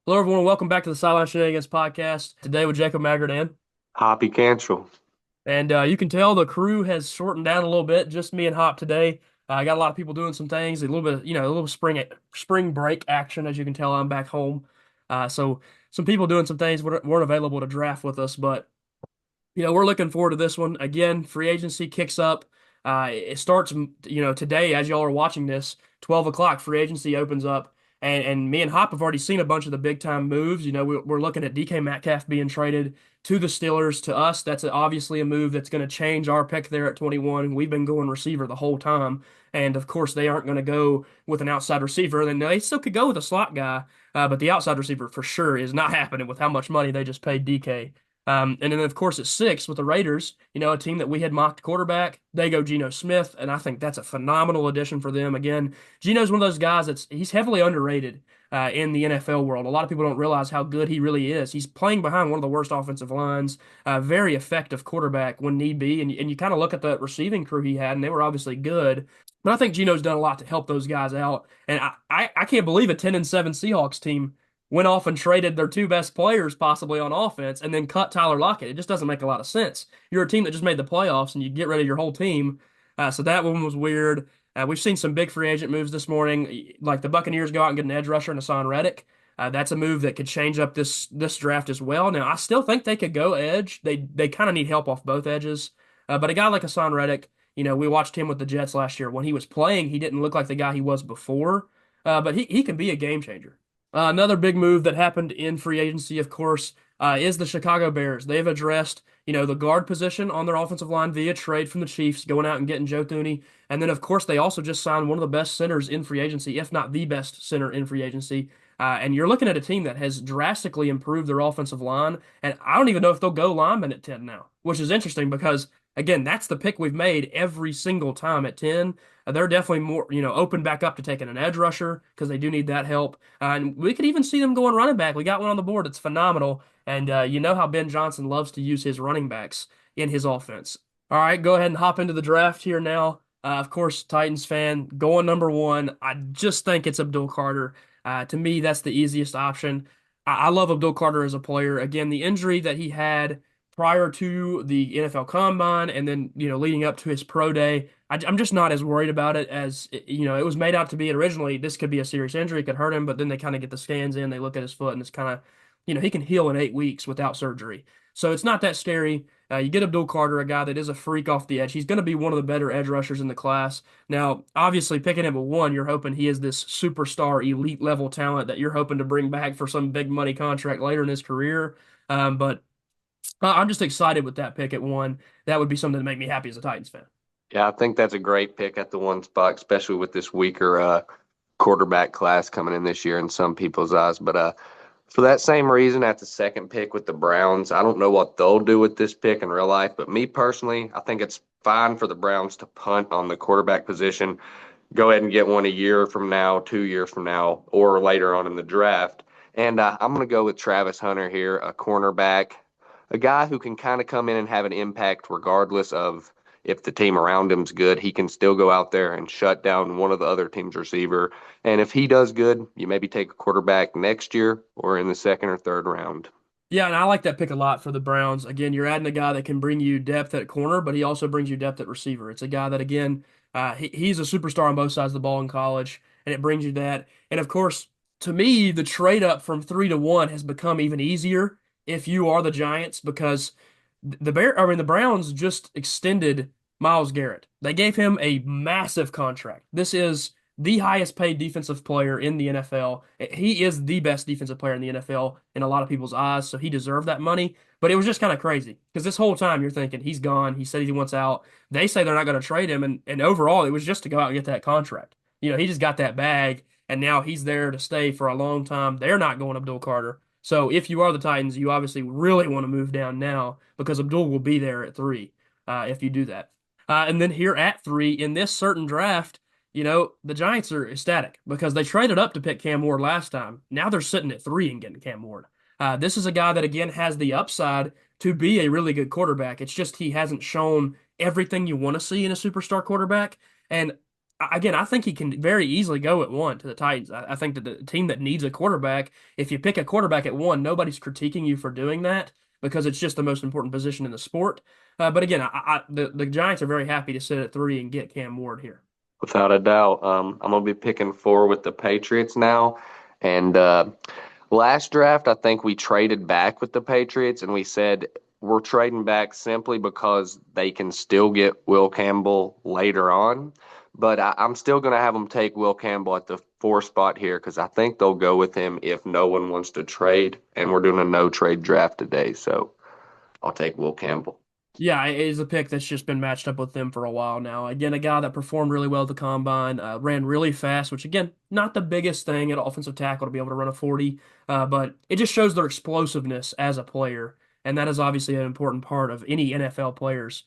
Hello, everyone. Welcome back to the Sideline Shenanigans podcast. Today with Jacob Magrudan. Hoppy Cancel. And you can tell the crew has shortened down a little bit. Just me and Hop today. I got a lot of people doing some things. A little bit, a little spring break action. As you can tell, I'm back home. So some people doing some things weren't available to draft with us, but we're looking forward to this one. Again, free agency kicks up. It starts, today as y'all are watching this, 12 o'clock, free agency opens up. And me and Hop have already seen a bunch of the big time moves. We're looking at DK Metcalf being traded to the Steelers. To us, that's obviously a move that's going to change our pick there at 21. We've been going receiver the whole time. And of course, they aren't going to go with an outside receiver. And they still could go with a slot guy, but the outside receiver for sure is not happening with how much money they just paid DK. And then, of course, at six with the Raiders, a team that we had mocked quarterback, they go Geno Smith, and I think that's a phenomenal addition for them. Again, Geno's one of those guys he's heavily underrated in the NFL world. A lot of people don't realize how good he really is. He's playing behind one of the worst offensive lines, very effective quarterback when need be. And you kind of look at the receiving crew he had, and they were obviously good. But I think Geno's done a lot to help those guys out. And I can't believe a 10-7 Seahawks team went off and traded their two best players possibly on offense and then cut Tyler Lockett. It just doesn't make a lot of sense. You're a team that just made the playoffs and you get rid of your whole team. So that one was weird. We've seen some big free agent moves this morning, like the Buccaneers go out and get an edge rusher and Hassan Reddick. That's a move that could change up this draft as well. Now, I still think they could go edge. They kind of need help off both edges. But a guy like Hassan Reddick, we watched him with the Jets last year. When he was playing, he didn't look like the guy he was before. But he can be a game changer. Another big move that happened in free agency, of course, is the Chicago Bears. They've addressed, the guard position on their offensive line via trade from the Chiefs, going out and getting Joe Thuney. And then, of course, they also just signed one of the best centers in free agency, if not the best center in free agency. And you're looking at a team that has drastically improved their offensive line. And I don't even know if they'll go lineman at 10 now, which is interesting because, again, that's the pick we've made every single time at 10. They're definitely more, open back up to taking an edge rusher because they do need that help. And we could even see them going running back. We got one on the board. It's phenomenal. And you know how Ben Johnson loves to use his running backs in his offense. All right, go ahead and hop into the draft here now. Of course, Titans fan, going number one. I just think it's Abdul Carter. To me, that's the easiest option. I love Abdul Carter as a player. Again, the injury that he had prior to the NFL Combine and then, leading up to his pro day, I'm just not as worried about it as, it was made out to be originally. This could be a serious injury, it could hurt him, but then they kind of get the scans in, they look at his foot, and it's kind of, he can heal in 8 weeks without surgery. So it's not that scary. You get Abdul Carter, a guy that is a freak off the edge. He's going to be one of the better edge rushers in the class. Now, obviously, picking him at one, you're hoping he is this superstar, elite level talent that you're hoping to bring back for some big money contract later in his career. But I'm just excited with that pick at one. That would be something to make me happy as a Titans fan. Yeah, I think that's a great pick at the one spot, especially with this weaker quarterback class coming in this year in some people's eyes. But for that same reason, at the second pick with the Browns, I don't know what they'll do with this pick in real life. But me personally, I think it's fine for the Browns to punt on the quarterback position. Go ahead and get one a year from now, 2 years from now, or later on in the draft. And I'm going to go with Travis Hunter here, a cornerback, a guy who can kind of come in and have an impact regardless of if the team around him's good. He can still go out there and shut down one of the other team's receiver. And if he does good, you maybe take a quarterback next year or in the second or third round. Yeah, and I like that pick a lot for the Browns. Again, you're adding a guy that can bring you depth at corner, but he also brings you depth at receiver. It's a guy that, again, he's a superstar on both sides of the ball in college, and it brings you that. And of course, to me, the trade up from 3 to 1 has become even easier if you are the Giants because the Browns just extended Myles Garrett. They gave him a massive contract. This is the highest paid defensive player in the NFL. He is the best defensive player in the NFL in a lot of people's eyes, so he deserved that money. But it was just kind of crazy because this whole time you're thinking he's gone. He said he wants out. They say they're not going to trade him, and overall it was just to go out and get that contract. He just got that bag, and now he's there to stay for a long time. They're not going Abdul Carter. So if you are the Titans, you obviously really want to move down now because Abdul will be there at three if you do that. And then here at three in this certain draft, the Giants are ecstatic because they traded up to pick Cam Ward last time. Now they're sitting at three and getting Cam Ward. This is a guy that, again, has the upside to be a really good quarterback. It's just he hasn't shown everything you want to see in a superstar quarterback. And again, I think he can very easily go at one to the Titans. I think that the team that needs a quarterback, if you pick a quarterback at one, nobody's critiquing you for doing that because it's just the most important position in the sport. But again, the Giants are very happy to sit at three and get Cam Ward here. Without a doubt. I'm gonna be picking four with the Patriots now, and last draft, I think we traded back with the Patriots and we said we're trading back simply because they can still get Will Campbell later on. But I'm still going to have them take Will Campbell at the four spot here because I think they'll go with him if no one wants to trade. And we're doing a no trade draft today. So I'll take Will Campbell. Yeah, it is a pick that's just been matched up with them for a while now. Again, a guy that performed really well at the combine, ran really fast, which again, not the biggest thing at offensive tackle to be able to run a 40, but it just shows their explosiveness as a player. And that is obviously an important part of any NFL players.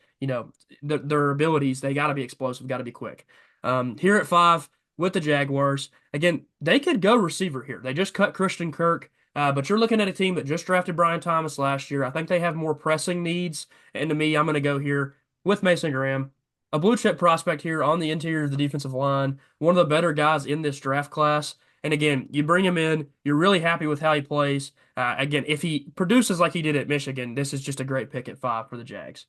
Their abilities, they got to be explosive, got to be quick. Here at five with the Jaguars, again, they could go receiver here. They just cut Christian Kirk. But you're looking at a team that just drafted Brian Thomas last year. I think they have more pressing needs. And to me, I'm going to go here with Mason Graham, a blue chip prospect here on the interior of the defensive line, one of the better guys in this draft class. And again, you bring him in, you're really happy with how he plays. Again, if he produces like he did at Michigan, this is just a great pick at five for the Jags.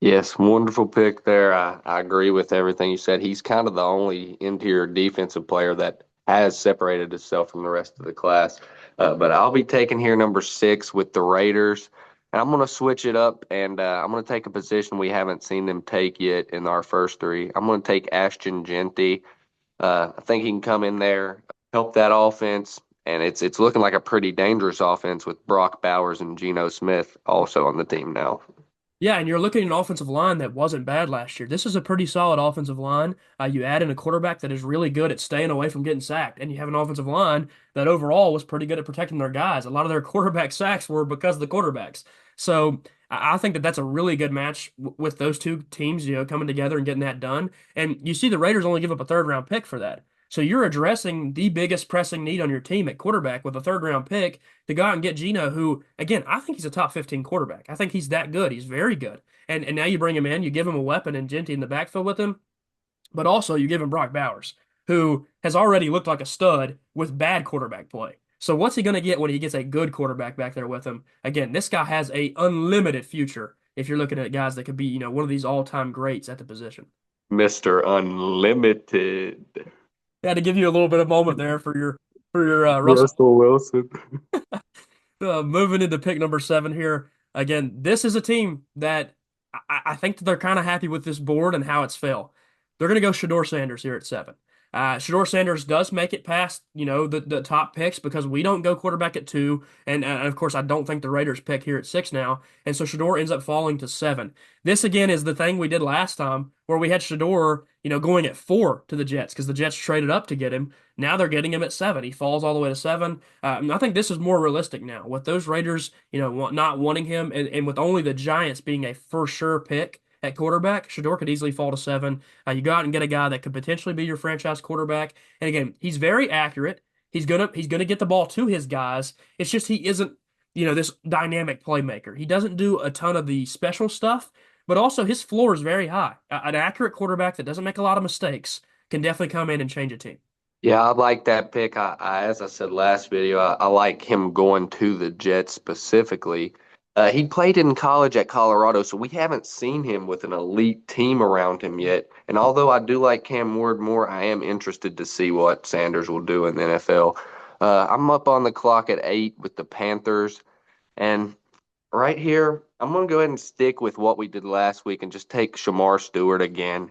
Yes, wonderful pick there. I agree with everything you said. He's kind of the only interior defensive player that has separated himself from the rest of the class. But I'll be taking here number six with the Raiders. And I'm going to switch it up and I'm going to take a position we haven't seen them take yet in our first three. I'm going to take Ashton Genty. I think he can come in there, help that offense. And it's looking like a pretty dangerous offense with Brock Bowers and Geno Smith also on the team now. Yeah, and you're looking at an offensive line that wasn't bad last year. This is a pretty solid offensive line. You add in a quarterback that is really good at staying away from getting sacked, and you have an offensive line that overall was pretty good at protecting their guys. A lot of their quarterback sacks were because of the quarterbacks. So I think that that's a really good match with those two teams, coming together and getting that done. And you see the Raiders only give up a third round pick for that. So you're addressing the biggest pressing need on your team at quarterback with a third round pick to go out and get Geno, who, again, I think he's a top 15 quarterback. I think he's that good. He's very good. And now you bring him in, you give him a weapon and Genty in the backfield with him, but also you give him Brock Bowers, who has already looked like a stud with bad quarterback play. So what's he going to get when he gets a good quarterback back there with him? Again, this guy has a unlimited future if you're looking at guys that could be, one of these all-time greats at the position. Mr. Unlimited. Had to give you a little bit of moment there for your Russell. Russell Wilson. Moving into pick number seven here. Again, this is a team that I think that they're kind of happy with this board and how it's fell. They're going to go Shedeur Sanders here at seven. Shedeur Sanders does make it past, the top picks because we don't go quarterback at two. And of course, I don't think the Raiders pick here at six now. And so Shedeur ends up falling to seven. This, again, is the thing we did last time where we had Shedeur, going at four to the Jets because the Jets traded up to get him. Now they're getting him at seven. He falls all the way to seven. I think this is more realistic now with those Raiders, not wanting him and with only the Giants being a for sure pick at quarterback. Shedeur could easily fall to seven. You go out and get a guy that could potentially be your franchise quarterback. And again, he's very accurate. He's gonna get the ball to his guys. It's just he isn't, this dynamic playmaker. He doesn't do a ton of the special stuff, but also his floor is very high. An accurate quarterback that doesn't make a lot of mistakes can definitely come in and change a team. Yeah, I like that pick. As I said last video, I like him going to the Jets specifically. He played in college at Colorado, so we haven't seen him with an elite team around him yet. And although I do like Cam Ward more, I am interested to see what Sanders will do in the NFL. I'm up on the clock at 8 with the Panthers. And right here, I'm going to go ahead and stick with what we did last week and just take Shamar Stewart again.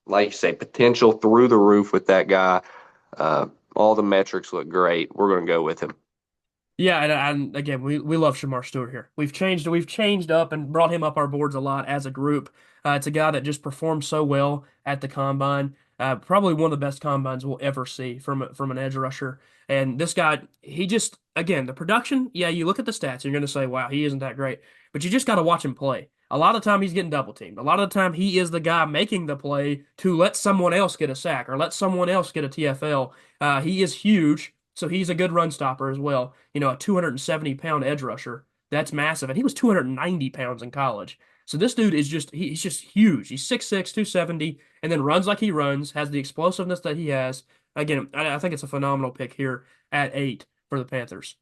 Like you say, potential through the roof with that guy. All the metrics look great. We're going to go with him. Yeah, and again, we love Shamar Stewart here. We've changed up and brought him up our boards a lot as a group. It's a guy that just performed so well at the combine. Probably one of the best combines we'll ever see from an edge rusher. And this guy, he just, again, the production. Yeah, you look at the stats, you're going to say, wow, he isn't that great. But you just got to watch him play. A lot of the time he's getting double teamed. A lot of the time he is the guy making the play to let someone else get a sack or let someone else get a TFL. He is huge. So he's a good run stopper as well. A 270-pound edge rusher. That's massive. And he was 290 pounds in college. So this dude is he's just huge. He's 6'6", 270, and then runs like he runs, has the explosiveness that he has. Again, I think it's a phenomenal pick here at 8 for the Panthers.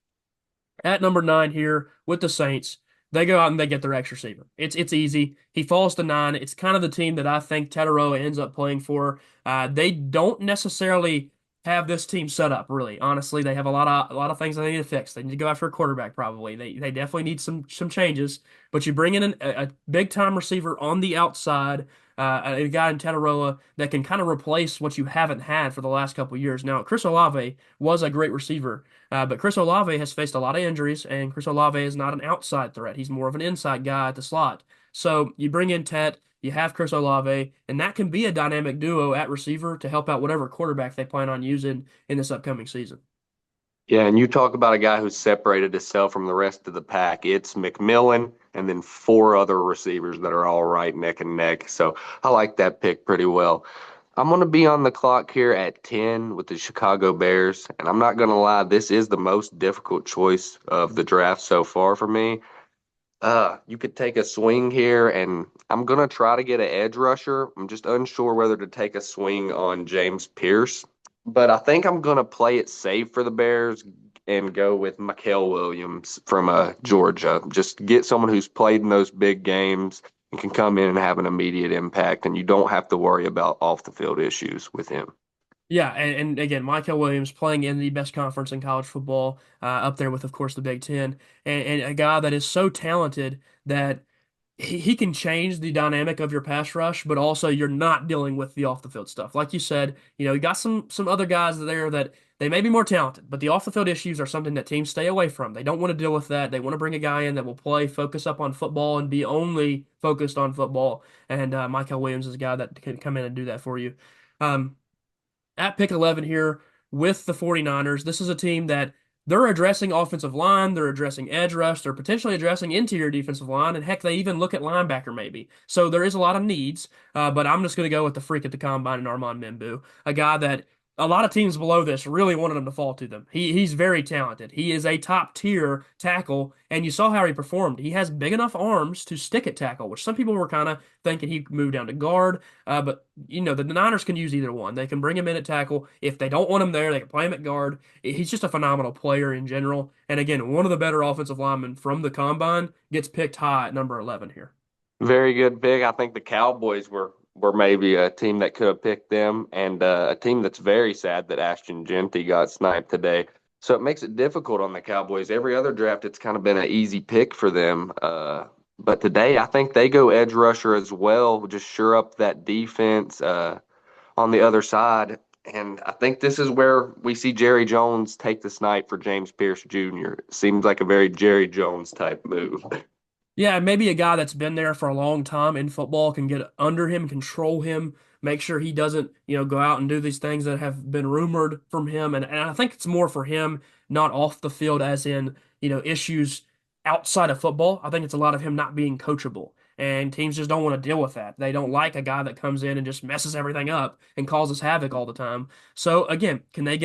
At number 9 here with the Saints, they go out and they get their X receiver. It's easy. He falls to 9. It's kind of the team that I think Tataroa ends up playing for. They don't necessarily have this team set up, really. Honestly, they have a lot of things they need to fix. They need to go after a quarterback, probably. They definitely need some changes. But you bring in a big time receiver on the outside, a guy in Tataroa that can kind of replace what you haven't had for the last couple of years. Now, Chris Olave was a great receiver. But Chris Olave has faced a lot of injuries, and Chris Olave is not an outside threat. He's more of an inside guy at the slot. So you bring in Tet, you have Chris Olave, and that can be a dynamic duo at receiver to help out whatever quarterback they plan on using in this upcoming season. Yeah, and you talk about a guy who's separated himself from the rest of the pack. It's McMillan and then four other receivers that are all right neck and neck. So I like that pick pretty well. I'm going to be on the clock here at 10 with the Chicago Bears. And I'm not going to lie, this is the most difficult choice of the draft so far for me. You could take a swing here, and I'm going to try to get an edge rusher. I'm just unsure whether to take a swing on James Pierce, but I think I'm going to play it safe for the Bears and go with Mikael Williams from Georgia. Just get someone who's played in those big games and can come in and have an immediate impact, and you don't have to worry about off the field issues with him. Yeah, and again, Michael Williams playing in the best conference in college football, up there with, of course, the Big Ten, and a guy that is so talented that he can change the dynamic of your pass rush, but also you're not dealing with the off the field stuff. Like you said, you got some other guys there that they may be more talented, but the off the field issues are something that teams stay away from. They don't want to deal with that. They want to bring a guy in that will play, focus up on football, and be only focused on football. And Michael Williams is a guy that can come in and do that for you. Um, at pick 11 here with the 49ers, this is a team that they're addressing offensive line, they're addressing edge rush, they're potentially addressing interior defensive line, and heck, they even look at linebacker maybe. So there is a lot of needs, but I'm just going to go with the freak at the combine and Armand Membu, a guy that a lot of teams below this really wanted him to fall to them. He's very talented. He is a top tier tackle, and you saw how he performed. He has big enough arms to stick at tackle, which some people were kind of thinking he could move down to guard. But the Niners can use either one. They can bring him in at tackle. If they don't want him there, they can play him at guard. He's just a phenomenal player in general. And again, one of the better offensive linemen from the combine gets picked high at number 11 here. Very good pick. I think the Cowboys were maybe a team that could have picked them, and a team that's very sad that Ashton Genty got sniped today. So it makes it difficult on the Cowboys. Every other draft, it's kind of been an easy pick for them. But today, I think they go edge rusher as well, just shore up that defense on the other side. And I think this is where we see Jerry Jones take the snipe for James Pierce Jr. Seems like a very Jerry Jones type move. Yeah, maybe a guy that's been there for a long time in football can get under him, control him, make sure he doesn't, go out and do these things that have been rumored from him. And I think it's more for him, not off the field, as in, issues outside of football. I think it's a lot of him not being coachable. And teams just don't want to deal with that. They don't like a guy that comes in and just messes everything up and causes havoc all the time. So again, can they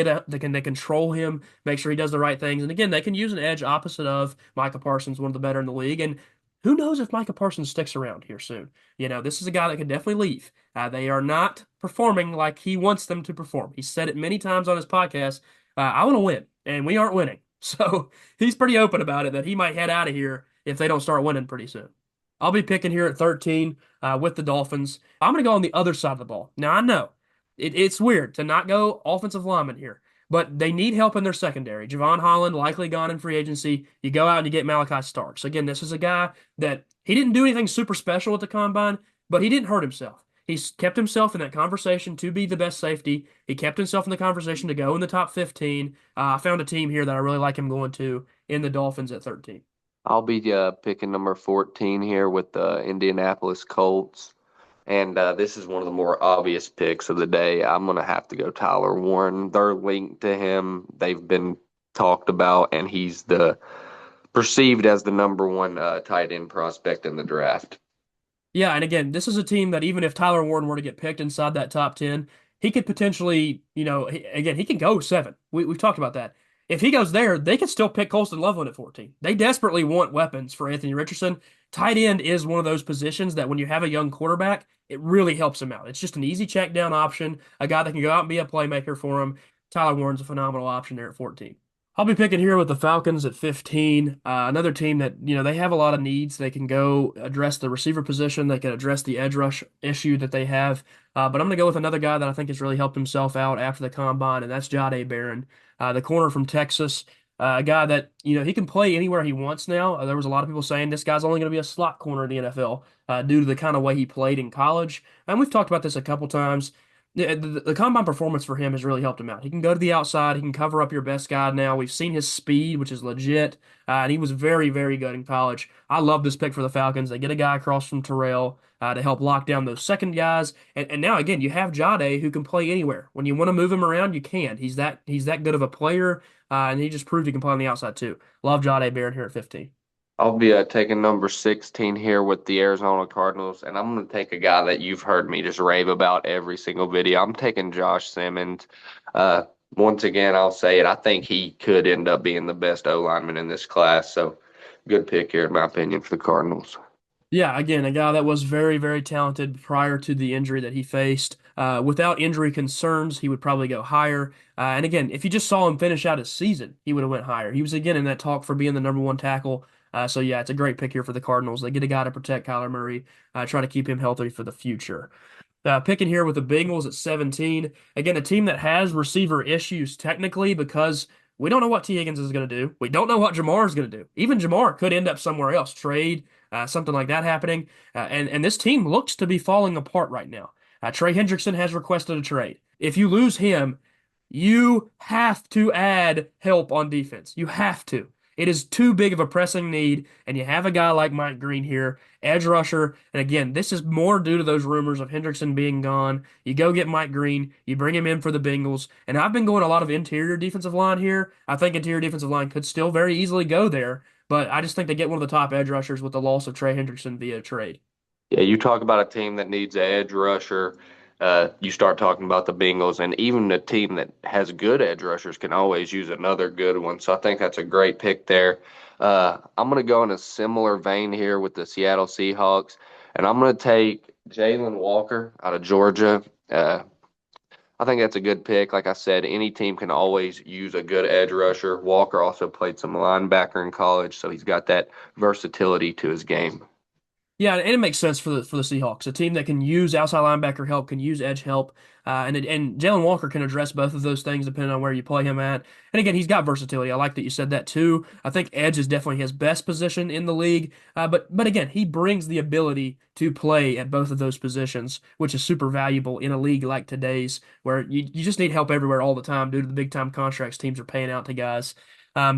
control him, make sure he does the right things? And again, they can use an edge opposite of Micah Parsons, one of the better in the league. And who knows if Micah Parsons sticks around here soon? This is a guy that could definitely leave. They are not performing like he wants them to perform. He said it many times on his podcast. I want to win, and we aren't winning. So he's pretty open about it that he might head out of here if they don't start winning pretty soon. I'll be picking here at 13 with the Dolphins. I'm going to go on the other side of the ball. Now, I know it's weird to not go offensive lineman here, but they need help in their secondary. Javon Holland likely gone in free agency. You go out and you get Malachi Starks. Again, this is a guy that he didn't do anything super special at the combine, but he didn't hurt himself. He's kept himself in that conversation to be the best safety. He kept himself in the conversation to go in the top 15. I found a team here that I really like him going to in the Dolphins at 13. I'll be picking number 14 here with the Indianapolis Colts. And this is one of the more obvious picks of the day. I'm going to have to go Tyler Warren. They're linked to him. They've been talked about, and he's the perceived as the number one tight end prospect in the draft. Yeah, and again, this is a team that even if Tyler Warren were to get picked inside that top 10, he could potentially, again, he can go 7. We've talked about that. If he goes there, they can still pick Colston Loveland at 14. They desperately want weapons for Anthony Richardson. Tight end is one of those positions that when you have a young quarterback, it really helps him out. It's just an easy check down option, a guy that can go out and be a playmaker for him. Tyler Warren's a phenomenal option there at 14. I'll be picking here with the Falcons at 15. Another team that, they have a lot of needs. They can go address the receiver position. They can address the edge rush issue that they have. But I'm going to go with another guy that I think has really helped himself out after the combine, and that's Jahdae Barron, the corner from Texas. A guy that, he can play anywhere he wants now. There was a lot of people saying this guy's only going to be a slot corner in the NFL due to the kind of way he played in college. And we've talked about this a couple times. The combine performance for him has really helped him out. He can go to the outside. He can cover up your best guy now. We've seen his speed, which is legit, and he was very, very good in college. I love this pick for the Falcons. They get a guy across from Terrell to help lock down those second guys, and now again you have Jahdae who can play anywhere. When you want to move him around, you can. He's that good of a player, and he just proved he can play on the outside too. Love Jahdae Barron here at 15. I'll be taking number 16 here with the Arizona Cardinals, and I'm going to take a guy that you've heard me just rave about every single video. I'm taking Josh Simmons. Uh, Once again, I'll say it. I think he could end up being the best O lineman in this class. So, good pick here, in my opinion, for the Cardinals. Yeah, again, a guy that was very, very talented prior to the injury that he faced. Without injury concerns, he would probably go higher. And again, if you just saw him finish out his season, he would have went higher. He was again in that talk for being the number one tackle. So yeah, it's a great pick here for the Cardinals. They get a guy to protect Kyler Murray, try to keep him healthy for the future. Picking here with the Bengals at 17. Again, a team that has receiver issues technically because we don't know what T. Higgins is going to do. We don't know what Jamar is going to do. Even Jamar could end up somewhere else, trade, something like that happening. And this team looks to be falling apart right now. Trey Hendrickson has requested a trade. If you lose him, you have to add help on defense. You have to. It is too big of a pressing need, and you have a guy like Mike Green here, edge rusher. And again, this is more due to those rumors of Hendrickson being gone. You go get Mike Green, you bring him in for the Bengals. And I've been going a lot of interior defensive line here. I think interior defensive line could still very easily go there, but I just think they get one of the top edge rushers with the loss of Trey Hendrickson via trade. Yeah, you talk about a team that needs an edge rusher. You start talking about the Bengals, and even a team that has good edge rushers can always use another good one. So I think that's a great pick there. I'm going to go in a similar vein here with the Seattle Seahawks, and I'm going to take Jalen Walker out of Georgia. I think that's a good pick. Like I said, any team can always use a good edge rusher. Walker also played some linebacker in college, so he's got that versatility to his game. Yeah, and it makes sense for the Seahawks, a team that can use outside linebacker help, can use edge help, and Jalen Walker can address both of those things depending on where you play him at. And again, he's got versatility. I like that you said that too. I think edge is definitely his best position in the league, but again, he brings the ability to play at both of those positions, which is super valuable in a league like today's, where you just need help everywhere all the time due to the big time contracts teams are paying out to guys.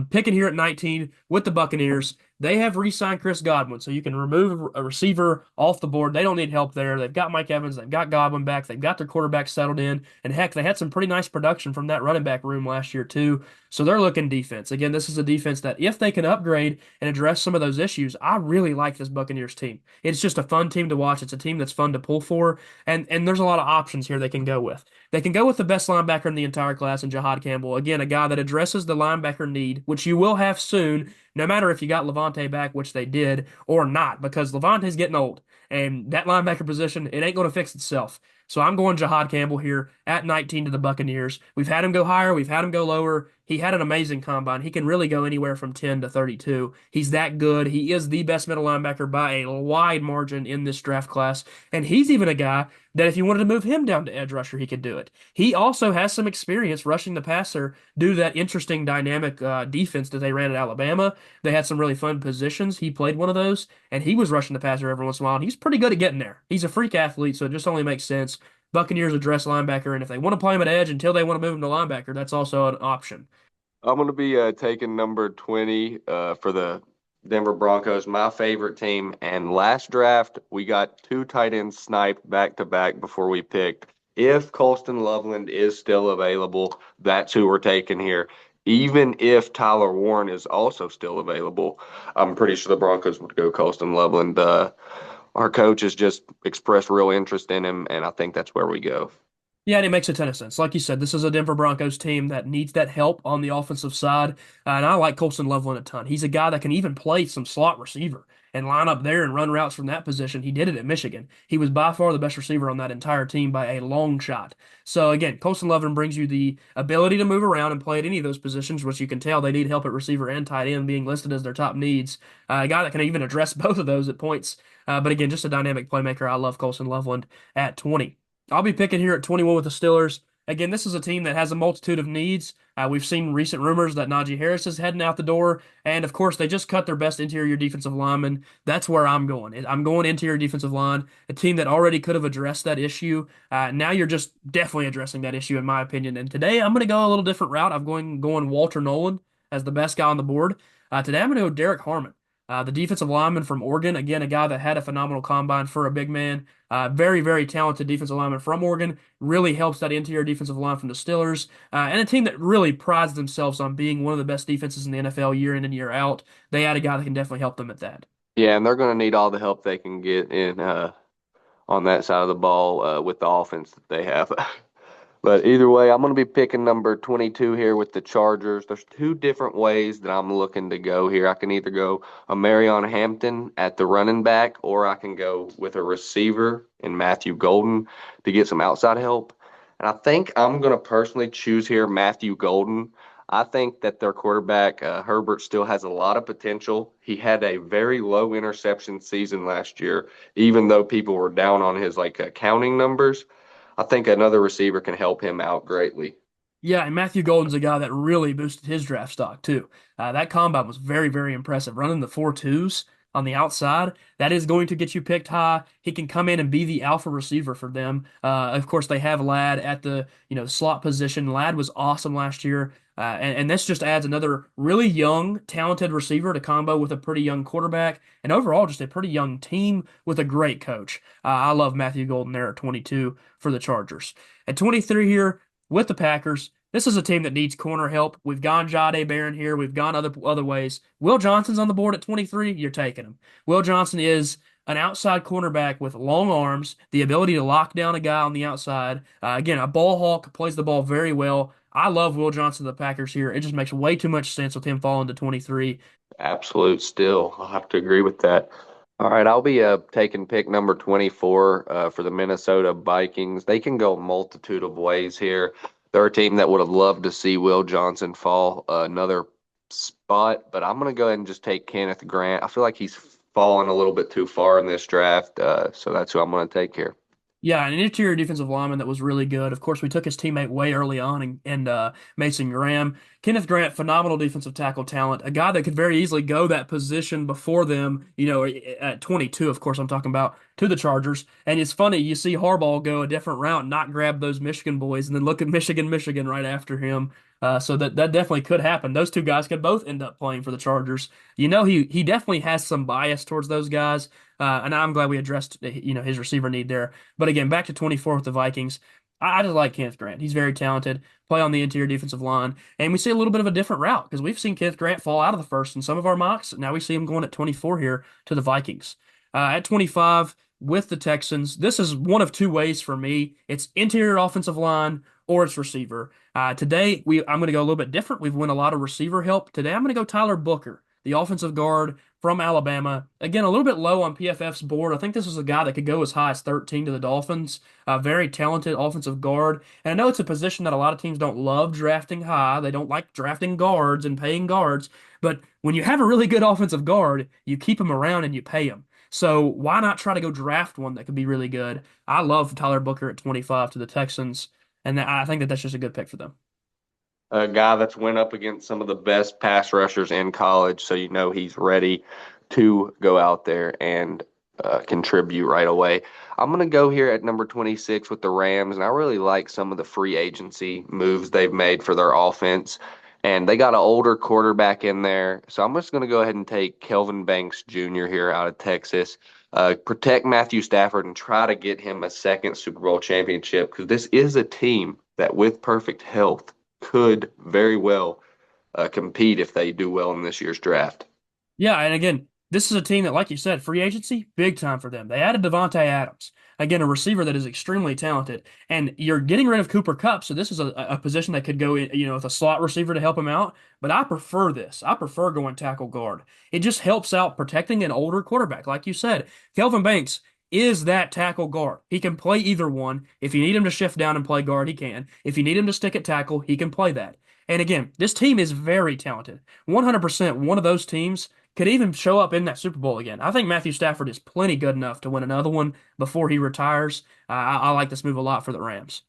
Picking here at 19 with the Buccaneers. They have re-signed Chris Godwin, so you can remove a receiver off the board. They don't need help there. They've got Mike Evans. They've got Godwin back. They've got their quarterback settled in. And heck, they had some pretty nice production from that running back room last year, too. So they're looking defense. Again, this is a defense that if they can upgrade and address some of those issues, I really like this Buccaneers team. It's just a fun team to watch. It's a team that's fun to pull for. And there's a lot of options here they can go with. They can go with the best linebacker in the entire class in Jahad Campbell. Again, a guy that addresses the linebacker need, which you will have soon, no matter if you got Levante back, which they did, or not, because Levante's getting old. And that linebacker position, it ain't going to fix itself. So I'm going Jahad Campbell here at 19 to the Buccaneers. We've had him go higher, we've had him go lower. He had an amazing combine. He can really go anywhere from 10 to 32. He's that good. He is the best middle linebacker by a wide margin in this draft class. And he's even a guy that if you wanted to move him down to edge rusher, he could do it. He also has some experience rushing the passer due to that interesting dynamic defense that they ran at Alabama. They had some really fun positions. He played one of those, and he was rushing the passer every once in a while. And he's pretty good at getting there. He's a freak athlete, so it just only makes sense. Buccaneers address linebacker, and if they want to play him at edge until they want to move him to linebacker, that's also an option. I'm going to be taking number 20 for the Denver Broncos, my favorite team. And last draft, we got two tight ends sniped back to back before we picked. If Colston Loveland is still available, that's who we're taking here. Even if Tyler Warren is also still available, I'm pretty sure the Broncos would go Colston Loveland. Our coach has just expressed real interest in him, and I think that's where we go. Yeah, and it makes a ton of sense. Like you said, this is a Denver Broncos team that needs that help on the offensive side. And I like Colson Loveland a ton. He's a guy that can even play some slot receiver and line up there and run routes from that position. He did it at Michigan. He was by far the best receiver on that entire team by a long shot. So again, Colson Loveland brings you the ability to move around and play at any of those positions, which you can tell they need help at receiver and tight end being listed as their top needs. A guy that can even address both of those at points. But again, just a dynamic playmaker. I love Colson Loveland at 20. I'll be picking here at 21 with the Steelers. Again, this is a team that has a multitude of needs. We've seen recent rumors that Najee Harris is heading out the door. And of course, they just cut their best interior defensive lineman. That's where I'm going. I'm going interior defensive line, a team that already could have addressed that issue. Now you're just definitely addressing that issue, in my opinion. And today I'm going to go a little different route. I'm going Walter Nolan as the best guy on the board. Today I'm going to go Derek Harmon. The defensive lineman from Oregon, again, a guy that had a phenomenal combine for a big man. Very, very talented defensive lineman from Oregon. Really helps that interior defensive line from the Steelers. And a team that really prides themselves on being one of the best defenses in the NFL year in and year out. They had a guy that can definitely help them at that. Yeah, and they're going to need all the help they can get in on that side of the ball with the offense that they have. But either way, I'm going to be picking number 22 here with the Chargers. There's two different ways that I'm looking to go here. I can either go a Marion Hampton at the running back, or I can go with a receiver in Matthew Golden to get some outside help. And I think I'm going to personally choose here Matthew Golden. I think that their quarterback, Herbert, still has a lot of potential. He had a very low interception season last year, even though people were down on his counting numbers. I think another receiver can help him out greatly. Yeah, and Matthew Golden's a guy that really boosted his draft stock too. That combine was very, very impressive. Running the 4.2s on the outside, that is going to get you picked high. He can come in and be the alpha receiver for them. Of course, they have Ladd at the slot position. Ladd was awesome last year, and this just adds another really young, talented receiver to combo with a pretty young quarterback, and overall just a pretty young team with a great coach. I love Matthew Golden there at 22 for the Chargers. At 23 here with the Packers. This is a team that needs corner help. We've gone Jahdae Barron here. We've gone other ways. Will Johnson's on the board at 23. You're taking him. Will Johnson is an outside cornerback with long arms, the ability to lock down a guy on the outside. Again, a ball hawk, plays the ball very well. I love Will Johnson, the Packers here. It just makes way too much sense with him falling to 23. Absolute still. I'll have to agree with that. All right, I'll be taking pick number 24 for the Minnesota Vikings. They can go a multitude of ways here. They're a team that would have loved to see Will Johnson fall another spot, but I'm going to go ahead and just take Kenneth Grant. I feel like he's fallen a little bit too far in this draft, so that's who I'm going to take here. Yeah, an interior defensive lineman that was really good. Of course, we took his teammate way early on and Mason Graham. Kenneth Grant, phenomenal defensive tackle talent, a guy that could very easily go that position before them, at 22, of course, I'm talking about, to the Chargers. And it's funny, you see Harbaugh go a different route, not grab those Michigan boys, and then look at Michigan right after him. So that definitely could happen. Those two guys could both end up playing for the Chargers. He definitely has some bias towards those guys, and I'm glad we addressed his receiver need there. But again, back to 24 with the Vikings. I just like Kenneth Grant. He's very talented, play on the interior defensive line, and we see a little bit of a different route because we've seen Kenneth Grant fall out of the first in some of our mocks. Now we see him going at 24 here to the Vikings. At 25 with the Texans, this is one of two ways for me. It's interior offensive line or it's receiver. Today I'm going to go a little bit different. We've won a lot of receiver help. Today I'm going to go Tyler Booker, the offensive guard from Alabama. Again, a little bit low on PFF's board. I think this is a guy that could go as high as 13 to the Dolphins. Very talented offensive guard. And I know it's a position that a lot of teams don't love drafting high. They don't like drafting guards and paying guards. But when you have a really good offensive guard, you keep him around and you pay him. So why not try to go draft one that could be really good? I love Tyler Booker at 25 to the Texans, and I think that that's just a good pick for them. A guy that's went up against some of the best pass rushers in college, so he's ready to go out there and contribute right away. I'm going to go here at number 26 with the Rams, and I really like some of the free agency moves they've made for their offense. And they got an older quarterback in there, so I'm just going to go ahead and take Kelvin Banks Jr. here out of Texas. Protect Matthew Stafford and try to get him a second Super Bowl championship because this is a team that, with perfect health, could very well compete if they do well in this year's draft. Yeah, and again, This is a team that, like you said, free agency, big time for them. They added Devontae Adams, again, a receiver that is extremely talented, and you're getting rid of Cooper Kupp, so this is a position that could go in, with a slot receiver to help him out. But I prefer this. I prefer going tackle guard. It just helps out protecting an older quarterback, like you said. Kelvin Banks is that tackle guard. He can play either one. If you need him to shift down and play guard, he can. If you need him to stick at tackle, he can play that. And again, this team is very talented. 100% one of those teams could even show up in that Super Bowl again. I think Matthew Stafford is plenty good enough to win another one before he retires. I like this move a lot for the Rams.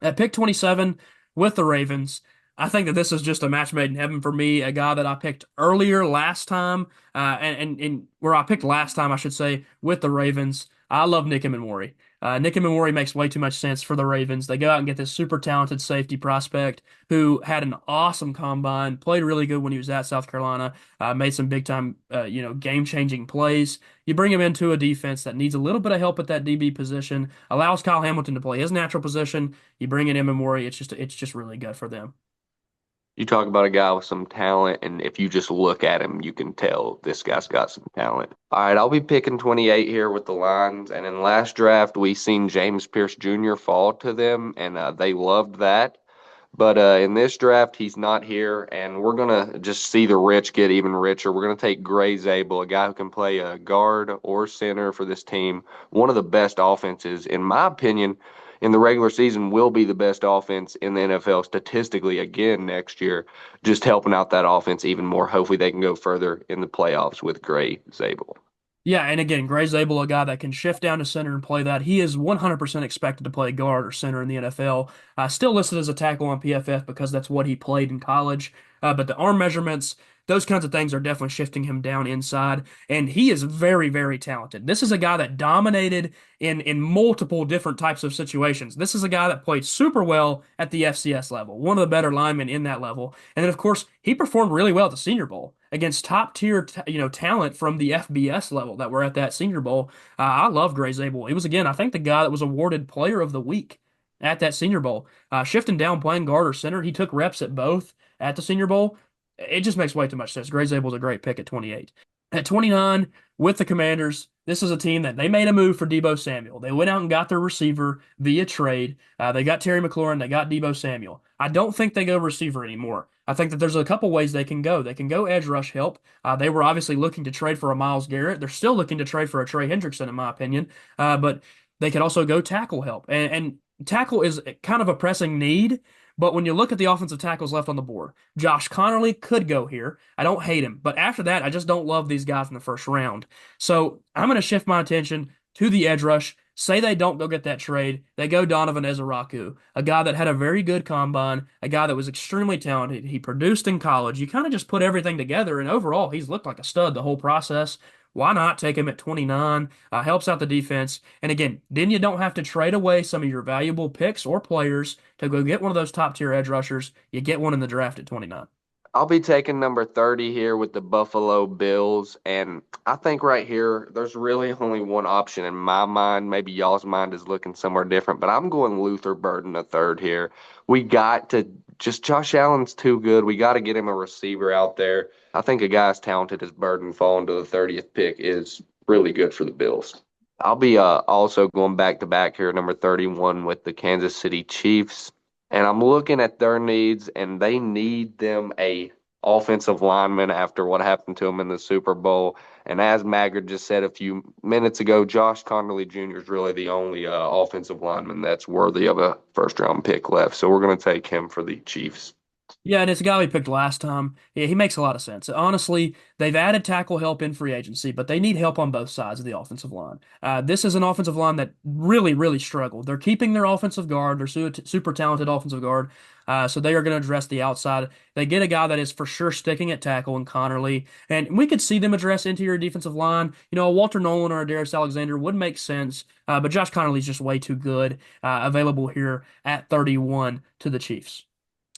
At pick 27 with the Ravens, I think that this is just a match made in heaven for me. A guy that I picked earlier last time, and where I picked last time, I should say, with the Ravens. I love Nick Emmanwori. Nick Emmanwori makes way too much sense for the Ravens. They go out and get this super talented safety prospect who had an awesome combine, played really good when he was at South Carolina, made some big time, game changing plays. You bring him into a defense that needs a little bit of help at that DB position, allows Kyle Hamilton to play his natural position. You bring in Emmanwori, it's just really good for them. You talk about a guy with some talent, and if you just look at him, you can tell this guy's got some talent. All right, I'll be picking 28 here with the Lions. And in last draft, we seen James Pierce Jr. fall to them, and they loved that. But in this draft, he's not here, and we're gonna just see the rich get even richer. We're gonna take Gray Zabel, a guy who can play a guard or center for this team. One of the best offenses, in my opinion, in the regular season, will be the best offense in the NFL statistically again next year. Just helping out that offense even more. Hopefully, they can go further in the playoffs with Gray Zabel. Yeah, and again, Gray Zabel, a guy that can shift down to center and play that. He is 100% expected to play guard or center in the NFL. Still listed as a tackle on PFF because that's what he played in college. But the arm measurements, those kinds of things are definitely shifting him down inside. And he is very, very talented. This is a guy that dominated in multiple different types of situations. This is a guy that played super well at the FCS level, one of the better linemen in that level. And then, of course, he performed really well at the Senior Bowl against top tier, talent from the FBS level that were at that Senior Bowl. I love Gray Zabel. He was, again, I think the guy that was awarded Player of the Week at that Senior Bowl. Shifting down, playing guard or center, he took reps at both at the Senior Bowl. It just makes way too much sense. Gray Zabel's a great pick at 28. At 29, with the Commanders, this is a team that they made a move for Deebo Samuel. They went out and got their receiver via trade. They got Terry McLaurin. They got Deebo Samuel. I don't think they go receiver anymore. I think that there's a couple ways they can go. They can go edge rush help. They were obviously looking to trade for a Myles Garrett. They're still looking to trade for a Trey Hendrickson, in my opinion. But they could also go tackle help. And tackle is kind of a pressing need. But when you look at the offensive tackles left on the board, Josh Conerly could go here. I don't hate him. But after that, I just don't love these guys in the first round. So I'm going to shift my attention to the edge rush. Say they don't go get that trade. They go Donovan Ezaraku, a guy that had a very good combine, a guy that was extremely talented. He produced in college. You kind of just put everything together, and overall, he's looked like a stud the whole process. Why not take him at 29? Helps out the defense. And again, then you don't have to trade away some of your valuable picks or players to go get one of those top tier edge rushers. You get one in the draft at 29. I'll be taking number 30 here with the Buffalo Bills. And I think right here, there's really only one option in my mind. Maybe y'all's mind is looking somewhere different, but I'm going Luther Burden a third here. We got to just Josh Allen's too good. We got to get him a receiver out there. I think a guy as talented as Burden falling to the 30th pick is really good for the Bills. I'll be also going back to back here, number 31 with the Kansas City Chiefs. And I'm looking at their needs, and they need them a offensive lineman after what happened to them in the Super Bowl. And as Maggard just said a few minutes ago, Josh Connerly Jr. is really the only offensive lineman that's worthy of a first-round pick left. So we're going to take him for the Chiefs. Yeah, and it's a guy we picked last time. Yeah, he makes a lot of sense. Honestly, they've added tackle help in free agency, but they need help on both sides of the offensive line. This is an offensive line that really, really struggled. They're keeping their offensive guard, their super talented offensive guard, so they are going to address the outside. They get a guy that is for sure sticking at tackle in Connerly, and we could see them address interior defensive line. A Walter Nolan or a Darius Alexander would make sense, but Josh Connerly's just way too good, available here at 31 to the Chiefs.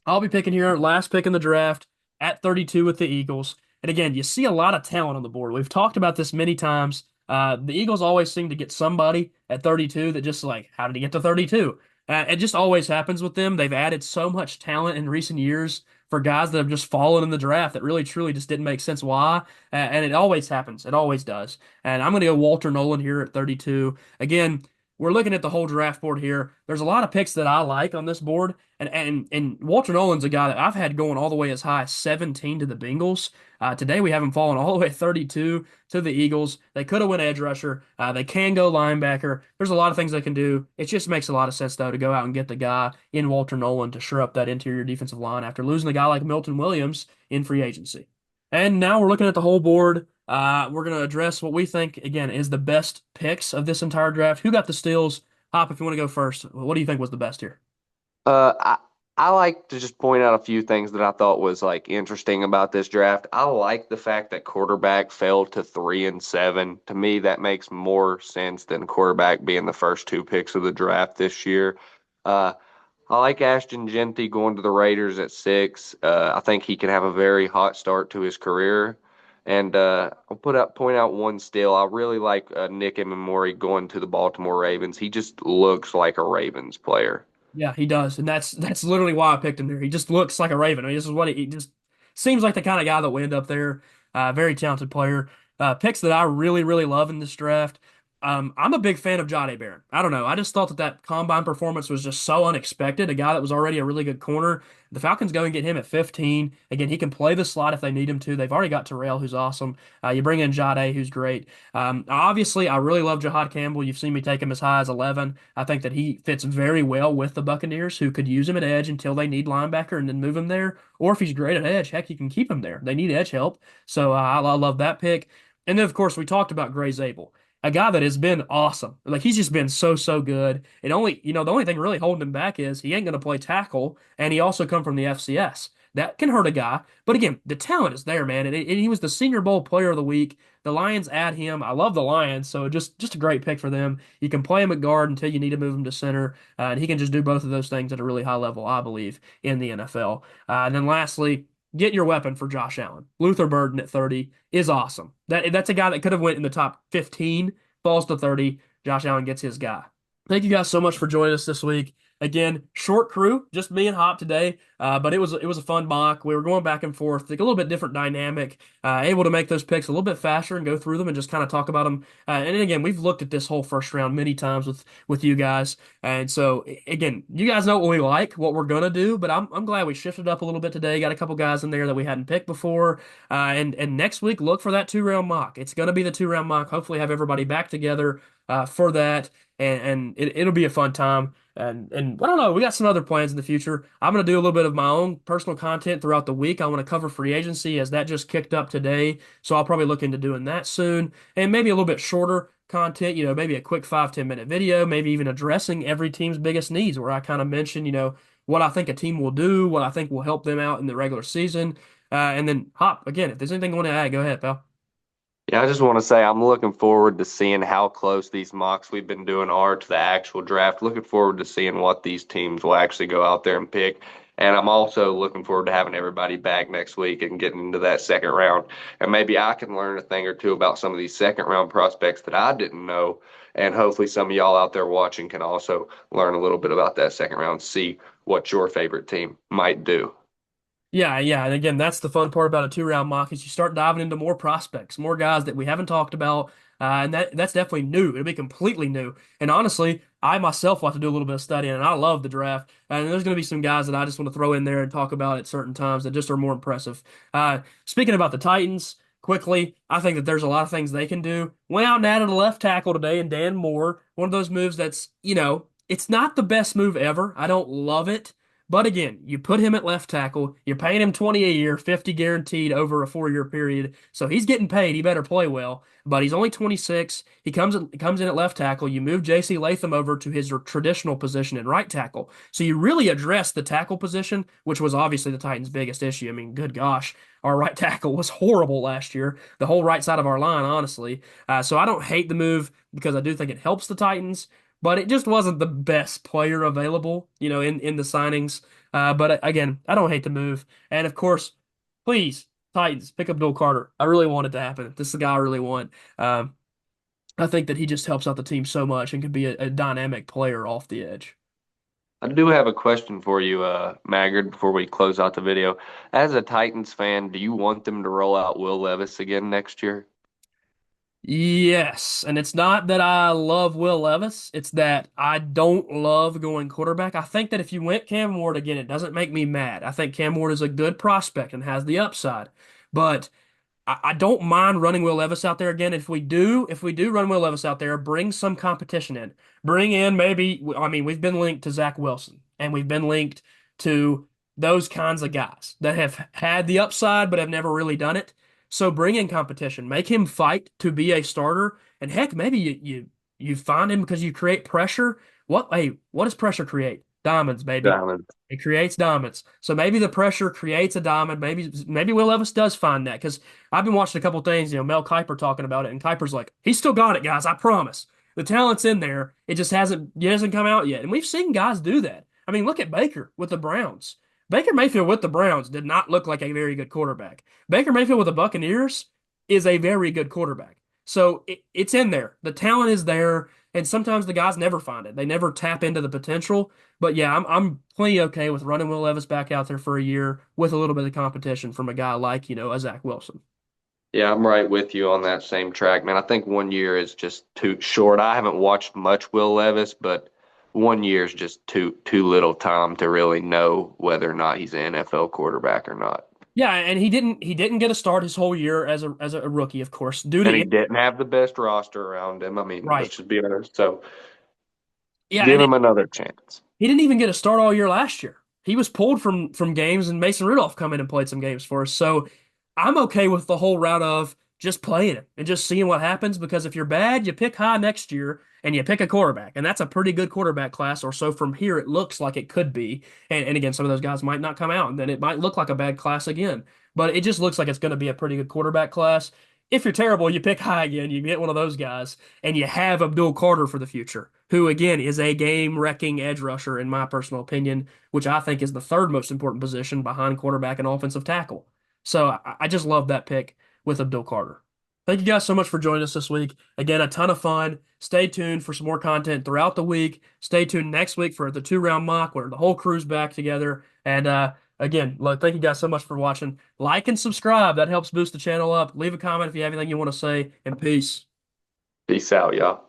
I'll be picking here, last pick in the draft at 32 with the Eagles. And again, you see a lot of talent on the board. We've talked about this many times. The Eagles always seem to get somebody at 32 that just like, how did he get to 32? It just always happens with them. They've added so much talent in recent years for guys that have just fallen in the draft that really truly just didn't make sense why. And it always happens. It always does. And I'm going to go Walter Nolan here at 32. Again, we're looking at the whole draft board here. There's a lot of picks that I like on this board, and Walter Nolan's a guy that I've had going all the way as high as 17 to the Bengals. Today we have him falling all the way 32 to the Eagles. They could have went edge rusher. They can go linebacker. There's a lot of things they can do. It just makes a lot of sense though to go out and get the guy in Walter Nolan to shore up that interior defensive line after losing a guy like Milton Williams in free agency. And now we're looking at the whole board. We're going to address what we think, again, is the best picks of this entire draft. Who got the steals? Hop, if you want to go first, what do you think was the best here? Uh, I I like to just point out a few things that I thought was like interesting about this draft. I like the fact that quarterback fell to 3 and 7. To me, that makes more sense than quarterback being the first two picks of the draft this year. Uh, I like Ashton Genty going to the Raiders at 6. I think he can have a very hot start to his career. And I'll point out one still. I really like Nick Emmanwori going to the Baltimore Ravens. He just looks like a Ravens player. Yeah, he does, and that's literally why I picked him there. He just looks like a Raven. I mean, this is what he just seems like the kind of guy that will end up there. Very talented player. Picks that I really, really love in this draft. I'm a big fan of Jahdae Barron. I don't know. I just thought that combine performance was just so unexpected. A guy that was already a really good corner. The Falcons go and get him at 15. Again, he can play the slot if they need him to. They've already got Terrell, who's awesome. You bring in Jahdae, who's great. Obviously, I really love Jahad Campbell. You've seen me take him as high as 11. I think that he fits very well with the Buccaneers, who could use him at edge until they need linebacker and then move him there. Or if he's great at edge, heck, you can keep him there. They need edge help. So I love that pick. And then, of course, we talked about Gray Zabel, a guy that has been awesome. Like he's just been so, so good. It only, the only thing really holding him back is he ain't going to play tackle, and he also come from the FCS. That can hurt a guy. But again, the talent is there, man. And he was the Senior Bowl Player of the Week. The Lions add him. I love the Lions, so just a great pick for them. You can play him at guard until you need to move him to center, and he can just do both of those things at a really high level, I believe, in the NFL. And then lastly, get your weapon for Josh Allen. Luther Burden at 30 is awesome. That's a guy that could have went in the top 15, falls to 30. Josh Allen gets his guy. Thank you guys so much for joining us this week. Again, short crew, just me and Hop today, but it was a fun mock. We were going back and forth, like a little bit different dynamic, able to make those picks a little bit faster and go through them and just kind of talk about them. And then again, we've looked at this whole first round many times with you guys, and so again, you guys know what we like, what we're gonna do, but I'm glad we shifted up a little bit today. Got a couple guys in there that we hadn't picked before, and next week look for that 2 round mock. It's gonna be the 2 round mock. Hopefully, have everybody back together for that, and it'll be a fun time. And I don't know, we got some other plans in the future. I'm gonna do a little bit of my own personal content throughout the week. I want to cover free agency as that just kicked up today, so I'll probably look into doing that soon, and maybe a little bit shorter content. Maybe a quick 5-10 minute video, maybe even addressing every team's biggest needs, where I kind of mention, what I think a team will do, what I think will help them out in the regular season. And then Hop, again, if there's anything you want to add, go ahead, pal. Yeah, I just want to say I'm looking forward to seeing how close these mocks we've been doing are to the actual draft. Looking forward to seeing what these teams will actually go out there and pick. And I'm also looking forward to having everybody back next week and getting into that second round. And maybe I can learn a thing or two about some of these second round prospects that I didn't know. And hopefully some of y'all out there watching can also learn a little bit about that second round, see what your favorite team might do. Yeah, yeah. And again, that's the fun part about a 2 round mock is you start diving into more prospects, more guys that we haven't talked about. And that's definitely new. It'll be completely new. And honestly, I myself like to do a little bit of studying, and I love the draft. And there's going to be some guys that I just want to throw in there and talk about at certain times that just are more impressive. Speaking about the Titans, quickly, I think that there's a lot of things they can do. Went out and added a left tackle today, and Dan Moore, one of those moves that's, it's not the best move ever. I don't love it. But again, you put him at left tackle, you're paying him 20 a year, 50 guaranteed over a 4 year period. So he's getting paid. He better play well. But he's only 26. He comes in at left tackle. You move J.C. Latham over to his traditional position in right tackle. So you really address the tackle position, which was obviously the Titans' biggest issue. I mean, good gosh, our right tackle was horrible last year. The whole right side of our line, honestly. So I don't hate the move because I do think it helps the Titans, but it just wasn't the best player available, in the signings. But again, I don't hate the move. And of course, please, Titans, pick up Bill Carter. I really want it to happen. This is the guy I really want. I think that he just helps out the team so much and can be a dynamic player off the edge. I do have a question for you, Maggard, before we close out the video. As a Titans fan, do you want them to roll out Will Levis again next year? Yes, and it's not that I love Will Levis, it's that I don't love going quarterback. I think that if you went Cam Ward again, it doesn't make me mad. I think Cam Ward is a good prospect and has the upside. But I don't mind running Will Levis out there again. If we do run Will Levis out there, bring some competition in. Bring in maybe, I mean, we've been linked to Zach Wilson and we've been linked to those kinds of guys that have had the upside but have never really done it. So bring in competition, make him fight to be a starter, and heck, maybe you find him because you create pressure. What does pressure create? Diamonds, baby. Diamond. It creates diamonds. So maybe the pressure creates a diamond. Maybe Will Levis does find that because I've been watching a couple things, Mel Kiper talking about it, and Kiper's like, he's still got it, guys. I promise. The talent's in there. It hasn't come out yet. And we've seen guys do that. I mean, look at Baker with the Browns. Baker Mayfield with the Browns did not look like a very good quarterback. Baker Mayfield with the Buccaneers is a very good quarterback. So it's in there. The talent is there, and sometimes the guys never find it. They never tap into the potential. But yeah, I'm plenty okay with running Will Levis back out there for a year with a little bit of competition from a guy like, a Zach Wilson. Yeah, I'm right with you on that same track, man. I think 1 year is just too short. I haven't watched much Will Levis, but 1 year is just too little time to really know whether or not he's an NFL quarterback or not. Yeah, and he didn't get a start his whole year as a rookie, of course, due And to he didn't have the best roster around him. I mean, right. let's just be honest. So Yeah, give and him another chance. he didn't even get a start all year last year. He was pulled from games, and Mason Rudolph come in and played some games for us. So I'm okay with the whole route of just playing it and just seeing what happens. Because if you're bad, you pick high next year and you pick a quarterback, and that's a pretty good quarterback class. Or so from here it looks like it could be. And again, some of those guys might not come out, and then it might look like a bad class again. But it just looks like it's going to be a pretty good quarterback class. If you're terrible, you pick high again. You get one of those guys, and you have Abdul Carter for the future, who again is a game-wrecking edge rusher, in my personal opinion, which I think is the third most important position behind quarterback and offensive tackle. So I just love that pick with Abdul Carter. Thank you guys so much for joining us this week. Again, a ton of fun. Stay tuned for some more content throughout the week. Stay tuned next week for the 2-round mock where the whole crew's back together. And again, look, thank you guys so much for watching. Like and subscribe. That helps boost the channel up. Leave a comment if you have anything you want to say. And peace. Peace out, y'all.